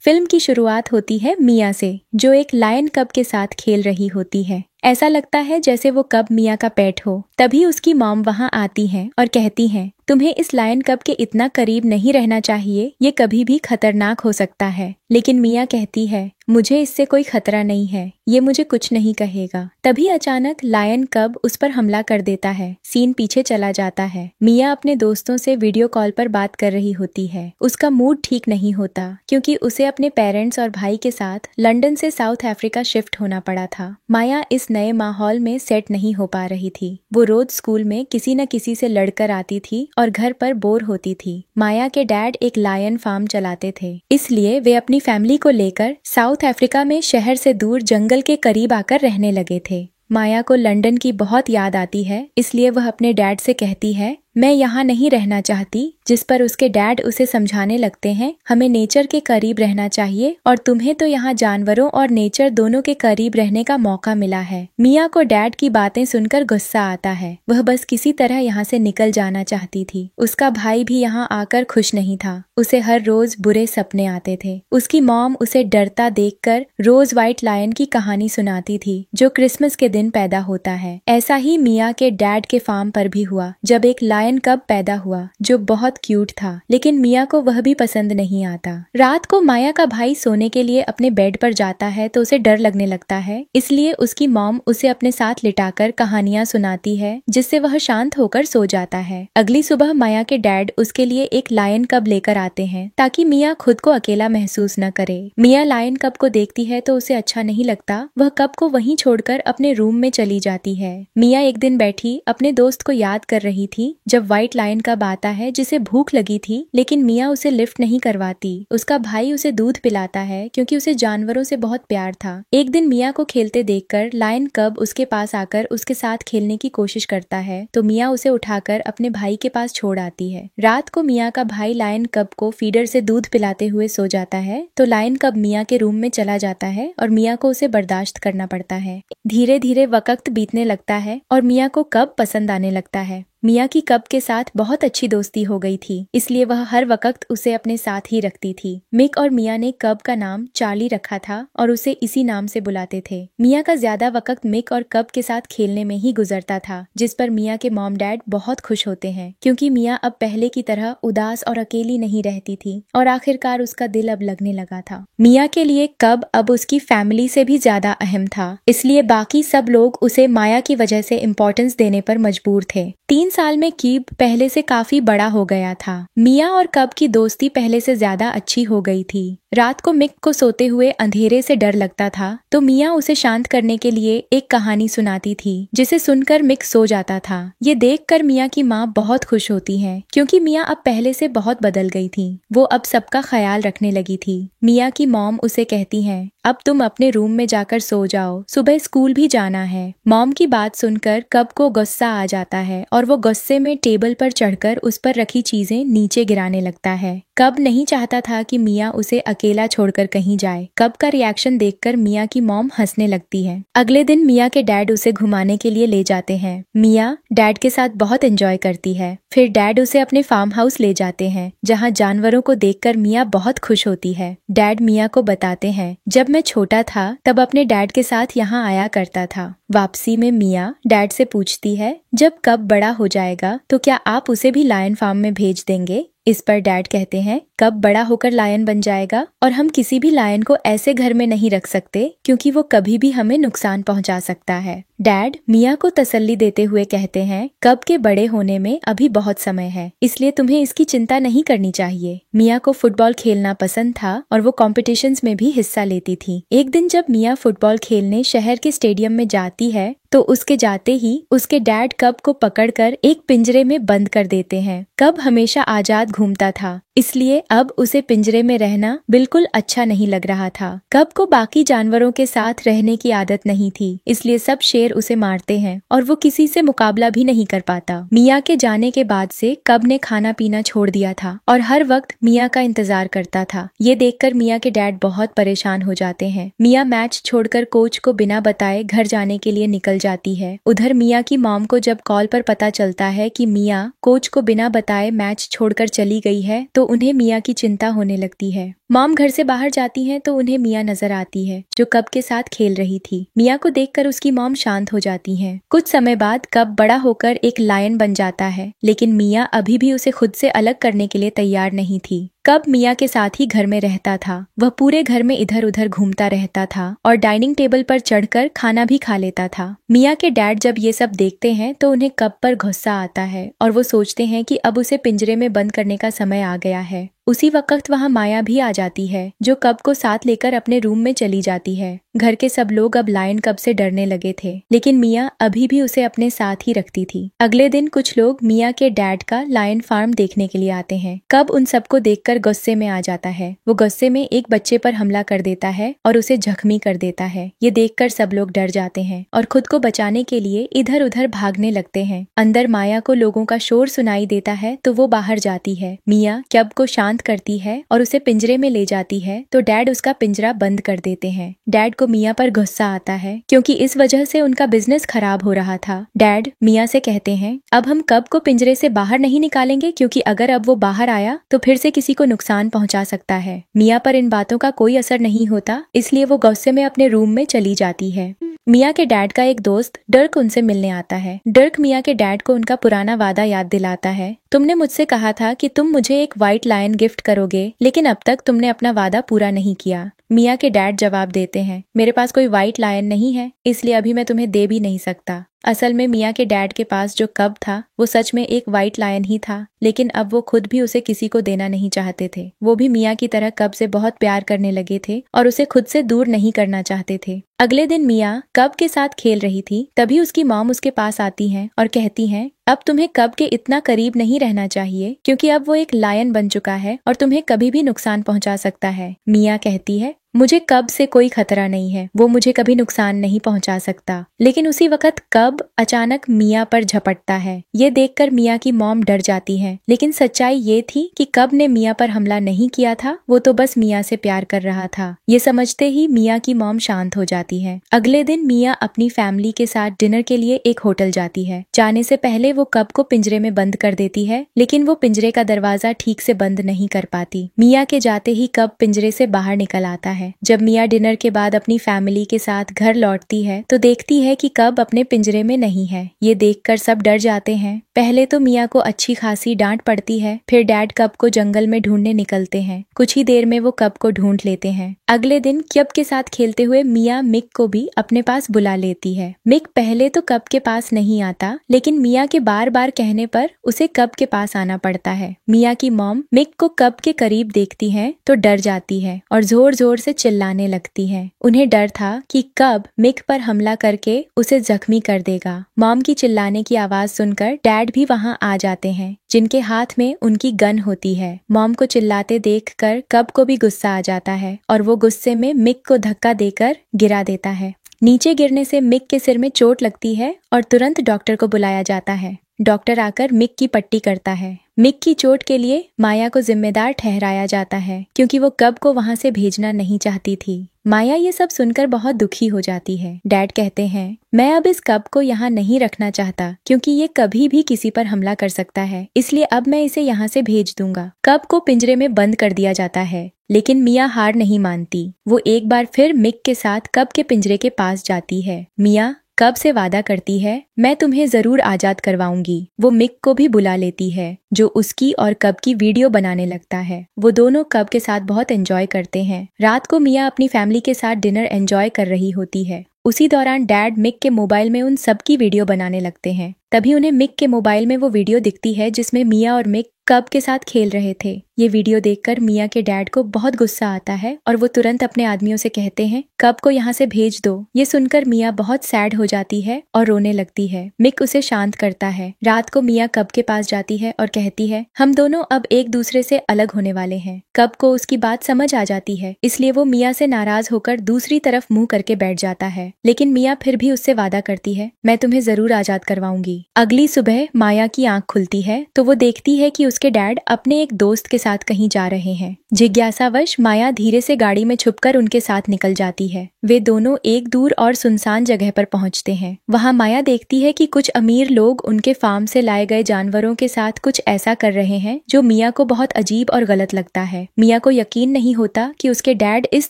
Film की शुरुआत होती है मिया से, जो एक लायन कब के साथ खेल रही होती है। ऐसा लगता है जैसे वो कब मिया का पेट हो। तभी उसकी मॉम वहां आती हैं और कहती हैं, तुम्हें इस लायन कब के इतना करीब नहीं रहना चाहिए, ये कभी भी खतरनाक हो सकता है। लेकिन मिया कहती है, मुझे इससे कोई खतरा नहीं है, ये मुझे कुछ नहीं कहेगा। तभी अचानक लायन कब उस पर हमला कर देता है। सीन पीछे चला जाता है। मिया अपने दोस्तों से वीडियो कॉल पर बात कर रही होती है। उसका मूड ठीक नहीं होता क्योंकि उसे अपने पेरेंट्स और भाई के साथ लंदन से साउथ अफ्रीका शिफ्ट होना पड़ा था। माया इस नए माहौल में सेट नहीं हो पा रही थी। वो रोज स्कूल में किसी न किसी से लड़कर आती थी और घर पर बोर होती थी। माया के डैड एक लायन फार्म चलाते थे, इसलिए वे अपनी फैमिली को लेकर साउथ अफ्रीका में शहर से दूर जंगल के करीब आकर रहने लगे थे। माया को लंदन की बहुत याद आती है, इसलिए वह अपने डैड से कहती है, मैं यहाँ नहीं रहना चाहती। जिस पर उसके डैड उसे समझाने लगते हैं, हमें नेचर के करीब रहना चाहिए और तुम्हें तो यहाँ जानवरों और नेचर दोनों के करीब रहने का मौका मिला है। मिया को डैड की बातें सुनकर गुस्सा आता है। वह बस किसी तरह यहाँ से निकल जाना चाहती थी। उसका भाई भी यहाँ आकर खुश नहीं था। उसे हर रोज बुरे सपने आते थे। उसकी मॉम उसे डरता देखकर रोज व्हाइट लायन की कहानी सुनाती थी, जो क्रिसमस के दिन पैदा होता है। ऐसा ही मिया के डैड के फार्म पर भी हुआ, जब एक लायन कब पैदा हुआ जो बहुत क्यूट था, लेकिन मिया को वह भी पसंद नहीं आता। रात को माया का भाई सोने के लिए अपने बेड पर जाता है तो उसे डर लगने लगता है, इसलिए उसकी मॉम उसे अपने साथ लिटाकर कहानियां सुनाती है, जिससे वह शांत होकर सो जाता है। अगली सुबह माया के डैड उसके लिए एक लायन कब लेकर आते हैं ताकि मिया खुद को अकेला महसूस न करे। मिया लायन कब को देखती है तो उसे अच्छा नहीं लगता। वह कब को वहीं छोड़कर अपने रूम में चली जाती है। मिया एक दिन बैठी अपने दोस्त को याद कर रही थी जब व्हाइट लायन कब आता है जिसे भूख लगी थी, लेकिन मिया उसे लिफ्ट नहीं करवाती। उसका भाई उसे दूध पिलाता है क्योंकि उसे जानवरों से बहुत प्यार था। एक दिन मिया को खेलते देखकर लायन कब उसके पास आकर उसके साथ खेलने की कोशिश करता है, तो मिया उसे उठाकर अपने भाई के पास छोड़ आती है। रात को मिया का भाई लायन कब को फीडर से दूध पिलाते हुए सो जाता है, तो लायन कब मिया के रूम में चला जाता है और मिया को उसे बर्दाश्त करना पड़ता है। धीरे धीरे वक्त बीतने लगता है और मिया को कब पसंद आने लगता है। मिया की कब के साथ बहुत अच्छी दोस्ती हो गई थी, इसलिए वह हर वक्त उसे अपने साथ ही रखती थी। मिक और मिया ने कब का नाम चार्ली रखा था और उसे इसी नाम से बुलाते थे। मिया का ज्यादा वक्त मिक और कब के साथ खेलने में ही गुजरता था, जिस पर मिया के मॉम डैड बहुत खुश होते हैं क्योंकि मिया अब पहले की तरह उदास और अकेली नहीं रहती थी और आखिरकार उसका दिल अब लगने लगा था। मिया के लिए कब अब उसकी फैमिली से भी ज्यादा अहम था, इसलिए बाकी सब लोग उसे माया की वजह से इम्पोर्टेंस देने पर मजबूर थे। 3 साल में कीब पहले से काफी बड़ा हो गया था। मिया और कब की दोस्ती पहले से ज्यादा अच्छी हो गई थी। रात को मिक को सोते हुए अंधेरे से डर लगता था, तो मिया उसे शांत करने के लिए एक कहानी सुनाती थी, जिसे सुनकर मिक सो जाता था। ये देखकर मिया की माँ बहुत खुश होती है क्योंकि मिया अब पहले से बहुत बदल गई थी। वो अब सबका ख्याल रखने लगी थी। मिया की मॉम उसे कहती है, अब तुम अपने रूम में जाकर सो जाओ, सुबह स्कूल भी जाना है। मॉम की बात सुनकर कब को गुस्सा आ जाता है और वो गुस्से में टेबल पर चढ़कर उस पर रखी चीजें नीचे गिराने लगता है। कब नहीं चाहता था कि मिया उसे अकेला छोड़कर कहीं जाए। कब का रिएक्शन देखकर मिया की मॉम हंसने लगती है। अगले दिन मिया के डैड उसे घुमाने के लिए ले जाते हैं। मिया डैड के साथ बहुत एंजॉय करती है। फिर डैड उसे अपने फार्म हाउस ले जाते हैं, जहाँ जानवरों को देखकर मिया बहुत खुश होती है। डैड मिया को बताते हैं, जब मैं छोटा था तब अपने डैड के साथ यहाँ आया करता था। वापसी में मिया डैड से पूछती है, जब कब बड़ा हो जाएगा तो क्या आप उसे भी लायन फार्म में भेज देंगे। इस पर डैड कहते हैं, कब बड़ा होकर लायन बन जाएगा और हम किसी भी लायन को ऐसे घर में नहीं रख सकते क्योंकि वो कभी भी हमें नुकसान पहुंचा सकता है। डैड मिया को तसल्ली देते हुए कहते हैं, कब के बड़े होने में अभी बहुत समय है, इसलिए तुम्हें इसकी चिंता नहीं करनी चाहिए। मिया को फुटबॉल खेलना पसंद था और वो कॉम्पिटिशन्स में भी हिस्सा लेती थी। एक दिन जब मिया फुटबॉल खेलने शहर के स्टेडियम में जाती है, तो उसके जाते ही उसके डैड कब को पकड़कर एक पिंजरे में बंद कर देते हैं। कब हमेशा आजाद घूमता था, इसलिए अब उसे पिंजरे में रहना बिल्कुल अच्छा नहीं लग रहा था। कब को बाकी जानवरों के साथ रहने की आदत नहीं थी, इसलिए सब शेर उसे मारते हैं और वो किसी से मुकाबला भी नहीं कर पाता। मिया के जाने के बाद से कब ने खाना पीना छोड़ दिया था और हर वक्त मिया का इंतजार करता था। ये देखकर मिया के डैड बहुत परेशान हो जाते हैं। मिया मैच छोड़कर कोच को बिना बताए घर जाने के लिए निकल जाती है। उधर मिया की मॉम को जब कॉल पर पता चलता है कि मिया कोच को बिना बताए मैच छोड़कर चली गई है तो उन्हें मिया की चिंता होने लगती है। मॉम घर से बाहर जाती हैं तो उन्हें मिया नजर आती है जो कब के साथ खेल रही थी। मिया को देखकर उसकी मॉम शांत हो जाती हैं। कुछ समय बाद कब बड़ा होकर एक लायन बन जाता है, लेकिन मिया अभी भी उसे खुद से अलग करने के लिए तैयार नहीं थी। कब मिया के साथ ही घर में रहता था। वह पूरे घर में इधर उधर घूमता रहता था और डाइनिंग टेबल पर चढ़कर खाना भी खा लेता था। मिया के डैड जब ये सब देखते हैं तो उन्हें कब पर गुस्सा आता है और वो सोचते हैं कि अब उसे पिंजरे में बंद करने का समय आ गया है। उसी वक्त वहां माया भी आ जाती है जो कब को साथ लेकर अपने रूम में चली जाती है। घर के सब लोग अब लायन कब से डरने लगे थे, लेकिन मिया अभी भी उसे अपने साथ ही रखती थी। अगले दिन कुछ लोग मिया के डैड का लायन फार्म देखने के लिए आते हैं। कब उन सबको देखकर गुस्से में आ जाता है। वो गुस्से में एक बच्चे पर हमला कर देता है और उसे जख्मी कर देता है। ये देखकर सब लोग डर जाते हैं और खुद को बचाने के लिए इधर उधर भागने लगते हैं। अंदर माया को लोगों का शोर सुनाई देता है तो वो बाहर जाती है। मिया कब को शांत करती है और उसे पिंजरे में ले जाती है तो डैड उसका पिंजरा बंद कर देते हैं। डैड को मिया पर गुस्सा आता है क्योंकि इस वजह से उनका बिजनेस खराब हो रहा था। डैड मिया से कहते हैं अब हम कब को पिंजरे से बाहर नहीं निकालेंगे क्योंकि अगर अब वो बाहर आया तो फिर से किसी को नुकसान पहुंचा सकता है। मिया पर इन बातों का कोई असर नहीं होता, इसलिए वो गुस्से में अपने रूम में चली जाती है। मिया के डैड का एक दोस्त डर्क उनसे मिलने आता है। डर्क मिया के डैड को उनका पुराना वादा याद दिलाता है। तुमने मुझसे कहा था कि तुम मुझे एक व्हाइट लायन गिफ्ट करोगे, लेकिन अब तक तुमने अपना वादा पूरा नहीं किया। मिया के डैड जवाब देते हैं मेरे पास कोई व्हाइट लायन नहीं है, इसलिए अभी मैं तुम्हें दे भी नहीं सकता। असल में मिया के डैड के पास जो कब था वो सच में एक व्हाइट लायन ही था, लेकिन अब वो खुद भी उसे किसी को देना नहीं चाहते थे। वो भी मिया की तरह कब से बहुत प्यार करने लगे थे और उसे खुद से दूर नहीं करना चाहते थे। अगले दिन मिया कब के साथ खेल रही थी, तभी उसकी मॉम उसके पास आती हैं और कहती हैं अब तुम्हें कब के इतना करीब नहीं रहना चाहिए क्योंकि अब वो एक लायन बन चुका है और तुम्हें कभी भी नुकसान पहुंचा सकता है। मिया कहती है मुझे कब से कोई खतरा नहीं है, वो मुझे कभी नुकसान नहीं पहुंचा सकता। लेकिन उसी वक्त कब अचानक मिया पर झपटता है। ये देखकर मिया की मॉम डर जाती है, लेकिन सच्चाई ये थी कि कब ने मिया पर हमला नहीं किया था, वो तो बस मिया से प्यार कर रहा था। ये समझते ही मिया की मॉम शांत हो जाती है। अगले दिन मिया अपनी फैमिली के साथ डिनर के लिए एक होटल जाती है। जाने से पहले वो कब को पिंजरे में बंद कर देती है, लेकिन वो पिंजरे का दरवाजा ठीक से बंद नहीं कर पाती। मिया के जाते ही कब पिंजरे से बाहर निकल आता है। जब मिया डिनर के बाद अपनी फैमिली के साथ घर लौटती है तो देखती है कि कब अपने पिंजरे में नहीं है। ये देखकर सब डर जाते हैं। पहले तो मिया को अच्छी खासी डांट पड़ती है, फिर डैड कब को जंगल में ढूंढने निकलते हैं। कुछ ही देर में वो कब को ढूंढ लेते हैं। अगले दिन कब के साथ खेलते हुए मिया मिक को भी अपने पास बुला लेती है। मिक पहले तो कब के पास नहीं आता, लेकिन मिया के बार बार कहने पर उसे कब के पास आना पड़ता है। मिया की मॉम मिक को कब के करीब देखती है तो डर जाती है और जोर जोर से चिल्लाने लगती है। उन्हें डर था कि कब मिक पर हमला करके उसे जख्मी कर देगा। मॉम की चिल्लाने की आवाज सुनकर डैड भी वहां आ जाते हैं, जिनके हाथ में उनकी गन होती है। मॉम को चिल्लाते देखकर कब को भी गुस्सा आ जाता है और वो गुस्से में मिक को धक्का देकर गिरा देता है। नीचे गिरने से मिक के सिर में चोट लगती है और तुरंत डॉक्टर को बुलाया जाता है। डॉक्टर आकर मिक की पट्टी करता है। मिक की चोट के लिए माया को जिम्मेदार ठहराया जाता है क्योंकि वो कब को वहां से भेजना नहीं चाहती थी। माया ये सब सुनकर बहुत दुखी हो जाती है। डैड कहते हैं मैं अब इस कब को यहाँ नहीं रखना चाहता क्योंकि ये कभी भी किसी पर हमला कर सकता है, इसलिए अब मैं इसे यहाँ से भेज दूंगा। कब को पिंजरे में बंद कर दिया जाता है, लेकिन मिया हार नहीं मानती। वो एक बार फिर मिक के साथ कब के पिंजरे के पास जाती है। मिया कब से वादा करती है मैं तुम्हें जरूर आजाद करवाऊंगी। वो मिक को भी बुला लेती है जो उसकी और कब की वीडियो बनाने लगता है। वो दोनों कब के साथ बहुत एंजॉय करते हैं। रात को मिया अपनी फैमिली के साथ डिनर एंजॉय कर रही होती है। उसी दौरान डैड मिक के मोबाइल में उन सब की वीडियो बनाने लगते हैं। तभी उन्हें मिक के मोबाइल में वो वीडियो दिखती है जिसमें मिया और मिक कब के साथ खेल रहे थे। ये वीडियो देखकर मिया के डैड को बहुत गुस्सा आता है और वो तुरंत अपने आदमियों से कहते हैं कब को यहाँ से भेज दो। ये सुनकर मिया बहुत सैड हो जाती है और रोने लगती है। मिक उसे शांत करता है। रात को मिया कब के पास जाती है और कहती है हम दोनों अब एक दूसरे से अलग होने वाले हैं। कब को उसकी बात समझ आ जाती है, इसलिए वो मिया से नाराज होकर दूसरी तरफ मुंह करके बैठ जाता है। लेकिन मिया फिर भी उससे वादा करती है मैं तुम्हें जरूर आजाद करवाऊंगी। अगली सुबह माया की आंख खुलती है तो वो देखती है कि उसके डैड अपने एक दोस्त के साथ कहीं जा रहे हैं। जिज्ञासावश माया धीरे से गाड़ी में छुपकर उनके साथ निकल जाती है। वे दोनों एक दूर और सुनसान जगह पर पहुंचते हैं। वहां माया देखती है कि कुछ अमीर लोग उनके फार्म से लाए गए जानवरों के साथ कुछ ऐसा कर रहे हैं जो मिया को बहुत अजीब और गलत लगता है। मिया को यकीन नहीं होता कि उसके डैड इस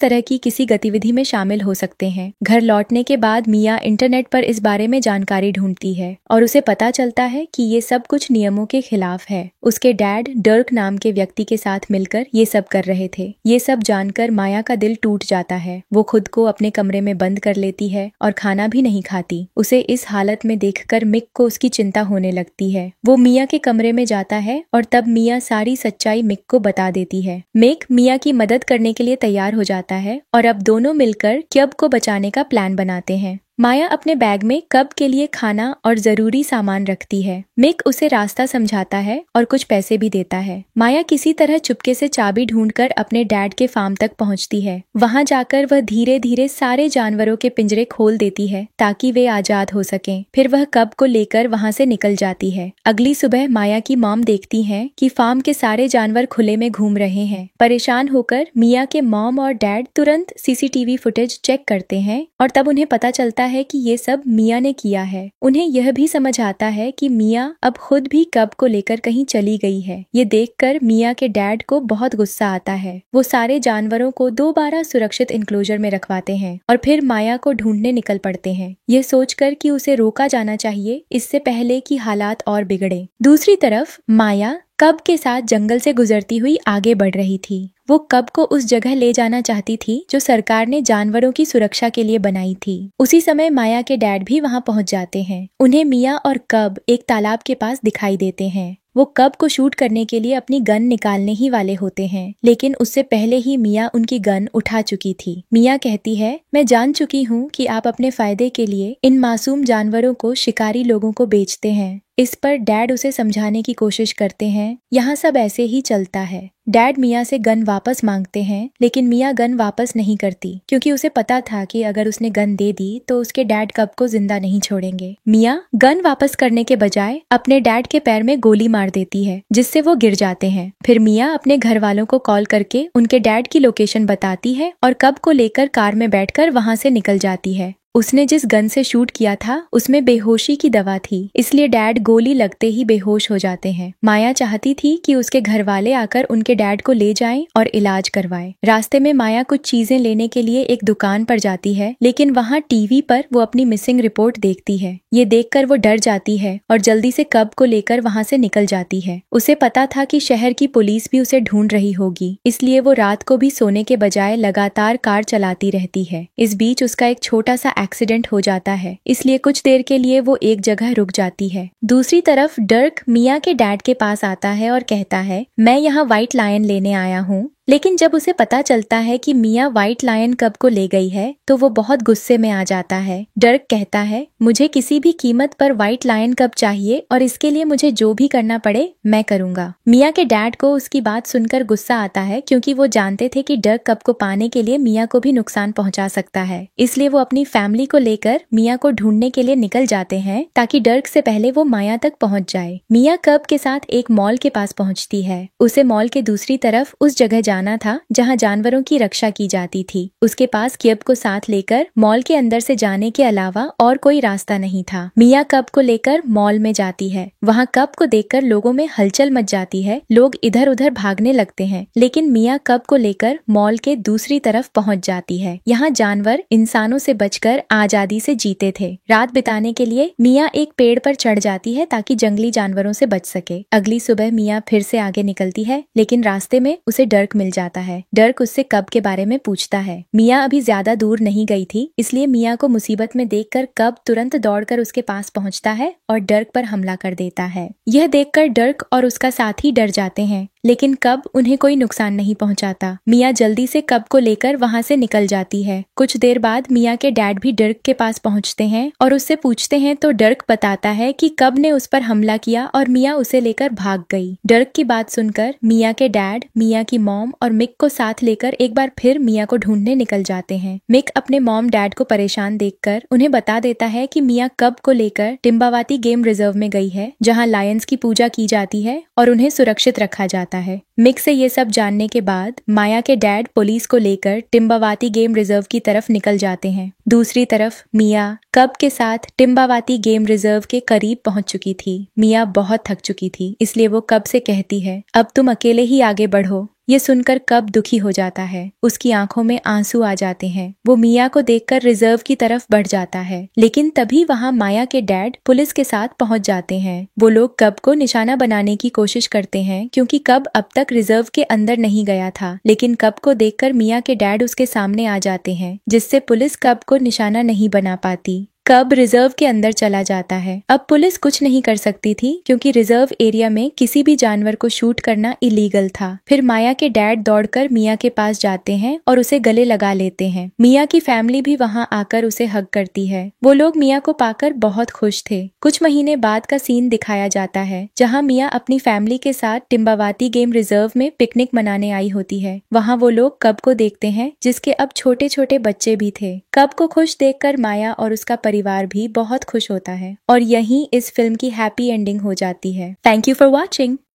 तरह की किसी गतिविधि में शामिल हो सकते हैं। घर लौटने के बाद मिया इंटरनेट पर इस बारे में जानकारी ढूंढती है और उसे पता चलता है कि ये सब कुछ नियमों के खिलाफ है। उसके डैड डर्क नाम के व्यक्ति के साथ मिलकर ये सब कर रहे थे। ये सब जानकर माया का दिल टूट जाता है। वो खुद को अपने कमरे में बंद कर लेती है और खाना भी नहीं खाती। उसे इस हालत में देखकर मिक को उसकी चिंता होने लगती है। वो मिया के कमरे में जाता है और तब मिया सारी सच्चाई मिक को बता देती है। मिक मिया की मदद करने के लिए तैयार हो जाता है और अब दोनों मिलकर क्यब को बचाने का प्लान बनाते हैं। माया अपने बैग में कब के लिए खाना और जरूरी सामान रखती है। मिक उसे रास्ता समझाता है और कुछ पैसे भी देता है। माया किसी तरह चुपके से चाबी ढूंढकर अपने डैड के फार्म तक पहुंचती है। वहां जाकर वह धीरे धीरे सारे जानवरों के पिंजरे खोल देती है ताकि वे आजाद हो सकें। फिर वह कब को लेकर वहां से निकल जाती है। अगली सुबह माया की मॉम देखती है कि फार्म के सारे जानवर खुले में घूम रहे हैं। परेशान होकर मिया के मॉम और डैड तुरंत सीसीटीवी फुटेज चेक करते हैं और तब उन्हें पता चलता है कि ये सब मिया ने किया है। उन्हें यह भी समझ आता है कि मिया अब खुद भी कब को लेकर कहीं चली गई है। ये देखकर मिया के डैड को बहुत गुस्सा आता है। वो सारे जानवरों को दोबारा सुरक्षित इंक्लोजर में रखवाते हैं और फिर माया को ढूंढने निकल पड़ते हैं, यह सोचकर कि उसे रोका जाना चाहिए इससे पहले कि हालात और बिगड़े। दूसरी तरफ माया कब के साथ जंगल से गुजरती हुई आगे बढ़ रही थी। वो कब को उस जगह ले जाना चाहती थी जो सरकार ने जानवरों की सुरक्षा के लिए बनाई थी। उसी समय माया के डैड भी वहां पहुंच जाते हैं। उन्हें मिया और कब एक तालाब के पास दिखाई देते हैं। वो कब को शूट करने के लिए अपनी गन निकालने ही वाले होते हैं, लेकिन उससे पहले ही मिया उनकी गन उठा चुकी थी। मिया कहती है मैं जान चुकी हूँ कि आप अपने फायदे के लिए इन मासूम जानवरों को शिकारी लोगों को बेचते हैं। इस पर डैड उसे समझाने की कोशिश करते हैं यहाँ सब ऐसे ही चलता है। डैड मिया से गन वापस मांगते हैं लेकिन मिया गन वापस नहीं करती क्योंकि उसे पता था कि अगर उसने गन दे दी तो उसके डैड कब को जिंदा नहीं छोड़ेंगे। मिया गन वापस करने के बजाय अपने डैड के पैर में गोली मार देती है जिससे वो गिर जाते हैं। फिर मिया अपने घर वालों को कॉल करके उनके डैड की लोकेशन बताती है और कब को लेकर कार में बैठकर वहां से निकल जाती है। उसने जिस गन से शूट किया था उसमें बेहोशी की दवा थी, इसलिए डैड गोली लगते ही बेहोश हो जाते हैं। माया चाहती थी कि उसके घर वाले आकर उनके डैड को ले जाएं और इलाज करवाएं। रास्ते में माया कुछ चीजें लेने के लिए एक दुकान पर जाती है, लेकिन वहां टीवी पर वो अपनी मिसिंग रिपोर्ट देखती है। ये देखकर वो डर जाती है और जल्दी से कब को लेकर वहां से निकल जाती है। उसे पता था कि शहर की पुलिस भी उसे ढूंढ रही होगी, इसलिए वो रात को भी सोने के बजाय लगातार कार चलाती रहती है। इस बीच उसका एक छोटा सा एक्सीडेंट हो जाता है, इसलिए कुछ देर के लिए वो एक जगह रुक जाती है। दूसरी तरफ डर्क मिया के डैड के पास आता है और कहता है मैं यहाँ व्हाइट लायन लेने आया हूँ। लेकिन जब उसे पता चलता है कि मिया व्हाइट लायन कब को ले गई है तो वो बहुत गुस्से में आ जाता है। डर्क कहता है मुझे किसी भी कीमत पर व्हाइट लायन कब चाहिए और इसके लिए मुझे जो भी करना पड़े मैं करूंगा। मिया के डैड को उसकी बात सुनकर गुस्सा आता है क्योंकि वो जानते थे कि डर्क कब को पाने के लिए मिया को भी नुकसान पहुंचा सकता है, इसलिए वो अपनी फैमिली को लेकर मिया को ढूंढने के लिए निकल जाते हैं ताकि डर्क से पहले वो माया तक पहुंच जाए। मिया कब के साथ एक मॉल के पास पहुंचती है। उसे मॉल के दूसरी तरफ उस जगह जाना था जहां जानवरों की रक्षा की जाती थी। उसके पास क्यब को साथ लेकर मॉल के अंदर से जाने के अलावा और कोई रास्ता नहीं था। मिया कब को लेकर मॉल में जाती है। वहां कब को देखकर लोगों में हलचल मच जाती है, लोग इधर उधर भागने लगते हैं, लेकिन मिया कब को लेकर मॉल के दूसरी तरफ पहुंच जाती है। यहाँ जानवर इंसानों से बचकर आजादी से जीते थे। रात बिताने के लिए मिया एक पेड़ पर चढ़ जाती है ताकि जंगली जानवरों से बच सके। अगली सुबह मिया फिर से आगे निकलती है, लेकिन रास्ते में उसे डर्क मिल जाता है। डर्क उससे कब के बारे में पूछता है। मिया अभी ज्यादा दूर नहीं गई थी, इसलिए मिया को मुसीबत में देखकर कब तुरंत दौड़कर उसके पास पहुंचता है और डर्क पर हमला कर देता है। यह देखकर डर्क और उसका साथी डर जाते हैं, लेकिन कब उन्हें कोई नुकसान नहीं पहुंचाता। मिया जल्दी से कब को लेकर वहां से निकल जाती है। कुछ देर बाद मिया के डैड भी डर्क के पास पहुंचते हैं और उससे पूछते हैं तो डर्क बताता है कि कब ने उस पर हमला किया और मिया उसे लेकर भाग गई। डर्क की बात सुनकर मिया के डैड, मिया की मॉम और मिक को साथ लेकर एक बार फिर मिया को ढूंढने निकल जाते हैं। मिक अपने मॉम डैड को परेशान देखकर उन्हें बता देता है कि मिया कब को लेकर टिम्बावाती गेम रिजर्व में गई है, जहां लायंस की पूजा की जाती है और उन्हें सुरक्षित रखा जाता है। मिक से ये सब जानने के बाद माया के डैड पुलिस को लेकर टिम्बावाती गेम रिजर्व की तरफ निकल जाते हैं। दूसरी तरफ मिया कब के साथ टिम्बावाती गेम रिजर्व के करीब पहुंच चुकी थी। मिया बहुत थक चुकी थी, इसलिए वो कब से कहती है अब तुम अकेले ही आगे बढ़ो। ये सुनकर कब दुखी हो जाता है, उसकी आंखों में आंसू आ जाते हैं। वो मिया को देखकर रिजर्व की तरफ बढ़ जाता है, लेकिन तभी वहां माया के डैड पुलिस के साथ पहुंच जाते हैं। वो लोग कब को निशाना बनाने की कोशिश करते हैं क्योंकि कब अब तक रिजर्व के अंदर नहीं गया था, लेकिन कब को देखकर मिया के डैड उसके सामने आ जाते हैं, जिससे पुलिस कब को निशाना नहीं बना पाती। कब रिजर्व के अंदर चला जाता है। अब पुलिस कुछ नहीं कर सकती थी क्योंकि रिजर्व एरिया में किसी भी जानवर को शूट करना इलीगल था। फिर माया के डैड दौड़कर मिया के पास जाते हैं और उसे गले लगा लेते हैं। मिया की फैमिली भी वहां आकर उसे हग करती है। वो लोग मिया को पाकर बहुत खुश थे। कुछ महीने बाद का सीन दिखाया जाता है जहाँ मिया अपनी फैमिली के साथ टिम्बावाती गेम रिजर्व में पिकनिक मनाने आई होती है। वहाँ वो लोग कब को देखते हैं जिसके अब छोटे छोटे बच्चे भी थे। कब को खुश देखकर माया और उसका परिवार भी बहुत खुश होता है और यहीं इस फिल्म की हैप्पी एंडिंग हो जाती है। Thank you for watching.